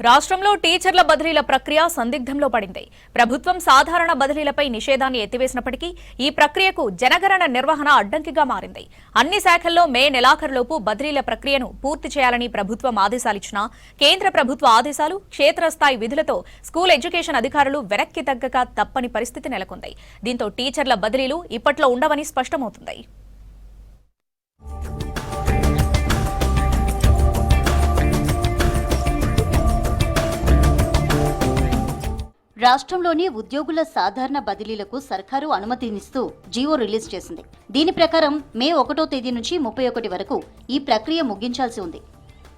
రాష్ట్రంలో టీచర్ల బదిలీల ప్రక్రియ సందిగ్ధంలో పడింది. ప్రభుత్వం సాధారణ బదిలీలపై నిషేధాన్ని ఎత్తివేసినప్పటికీ ఈ ప్రక్రియకు జనగణన నిర్వహణ అడ్డంకిగా మారింది. అన్ని శాఖల్లో మే నెలాఖరులోపు బదిలీల ప్రక్రియను పూర్తి చేయాలని ప్రభుత్వం ఆదేశాలిచ్చినా కేంద్ర ప్రభుత్వ ఆదేశాలు, క్షేత్రస్థాయి విధులతో స్కూల్ ఎడ్యుకేషన్ అధికారులు వెనక్కి తగ్గక తప్పని పరిస్థితి నెలకొంది. దీంతో టీచర్ల బదిలీలు ఇప్పట్లో ఉండవని స్పష్టమవుతుంది. రాష్ట్రంలోని ఉద్యోగుల సాధారణ బదిలీలకు సర్కారు అనుమతినిస్తూ జీవో రిలీజ్ చేసింది. దీని ప్రకారం మే 1వ తేదీ నుంచి 31 వరకు ఈ ప్రక్రియ ముగించాల్సి ఉంది.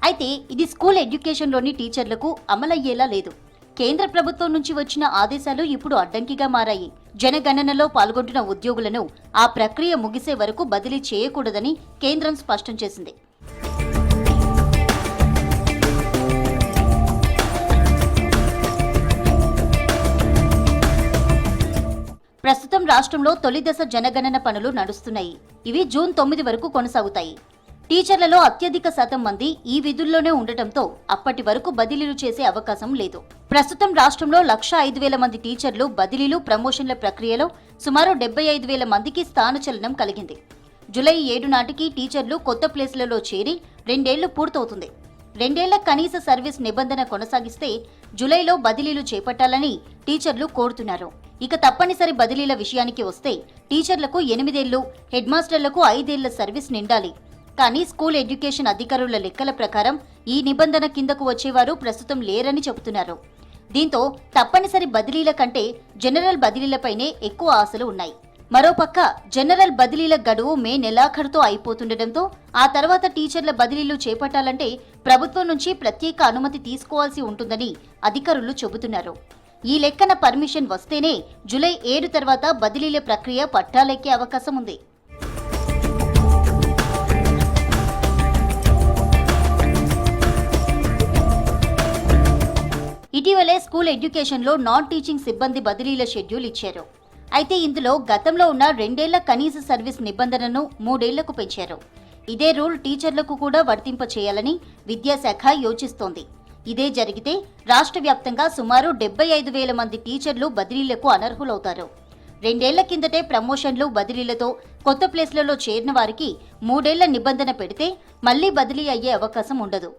అయితే ఇది స్కూల్ ఎడ్యుకేషన్లోని టీచర్లకు అమలయ్యేలా లేదు. కేంద్ర ప్రభుత్వం నుంచి వచ్చిన ఆదేశాలు ఇప్పుడు అడ్డంకిగా మారాయి. జనగణనలో పాల్గొంటున్న ఉద్యోగులను ఆ ప్రక్రియ ముగిసే వరకు బదిలీ చేయకూడదని కేంద్రం స్పష్టం చేసింది. ప్రస్తుతం రాష్ట్రంలో తొలి దశ జనగణన పనులు నడుస్తున్నాయి. ఇవి జూన్ 9 వరకు కొనసాగుతాయి. టీచర్లలో అత్యధిక శాతం మంది ఈ విధుల్లోనే ఉండటంతో అప్పటి వరకు బదిలీలు చేసే అవకాశం లేదు. ప్రస్తుతం రాష్ట్రంలో 1,05,000 మంది టీచర్లు బదిలీలు, ప్రమోషన్ల ప్రక్రియలో సుమారు 75,000 మందికి స్థానచలనం కలిగింది. జూలై 7 నాటికి టీచర్లు కొత్త ప్లేస్లలో చేరి 2 ఏళ్లు పూర్తవుతుంది. 2 ఏళ్ల కనీస సర్వీస్ నిబంధన కొనసాగిస్తే జూలైలో బదిలీలు చేపట్టాలని టీచర్లు కోరుతున్నారు. ఇక తప్పనిసరి బదిలీల విషయానికి వస్తే టీచర్లకు 8 ఏళ్లు, హెడ్ మాస్టర్లకు 5 ఏళ్ల సర్వీస్ నిండాలి. కానీ స్కూల్ ఎడ్యుకేషన్ అధికారుల లెక్కల ప్రకారం ఈ నిబంధన కిందకు వచ్చేవారు ప్రస్తుతం లేరని చెబుతున్నారు. దీంతో తప్పనిసరి బదిలీల కంటే జనరల్ బదిలీలపైనే ఎక్కువ ఆశలు ఉన్నాయి. మరోపక్క జనరల్ బదిలీల గడువు మే నెలాఖరుతో అయిపోతుండటంతో ఆ తర్వాత టీచర్ల బదిలీలు చేపట్టాలంటే ప్రభుత్వం నుంచి ప్రత్యేక అనుమతి తీసుకోవాల్సి ఉంటుందని అధికారులు చెబుతున్నారు. ఈ లెక్కన పర్మిషన్ వస్తేనే జూలై 7 తర్వాత బదిలీల ప్రక్రియ పట్టాలెక్కే అవకాశం ఉంది. ఇటీవలే స్కూల్ ఎడ్యుకేషన్లో నాన్ టీచింగ్ సిబ్బంది బదిలీల షెడ్యూల్ ఇచ్చారు. అయితే ఇందులో గతంలో ఉన్న 2 ఏళ్ల కనీస సర్వీస్ నిబంధనను 3 ఏళ్లకు పెంచారు. ఇదే రూల్ టీచర్లకు కూడా వర్తింప చేయాలని విద్యాశాఖ యోచిస్తోంది. ఇదే జరిగితే రాష్ట్ర వ్యాప్తంగా సుమారు 75,000 మంది టీచర్లు బదిలీలకు అనర్హులవుతారు. 2 ఏళ్ల కిందటే ప్రమోషన్లు, బదిలీలతో కొత్త ప్లేస్లలో చేరిన వారికి 3 ఏళ్ల నిబంధన పెడితే మళ్లీ బదిలీ అయ్యే అవకాశం ఉండదు.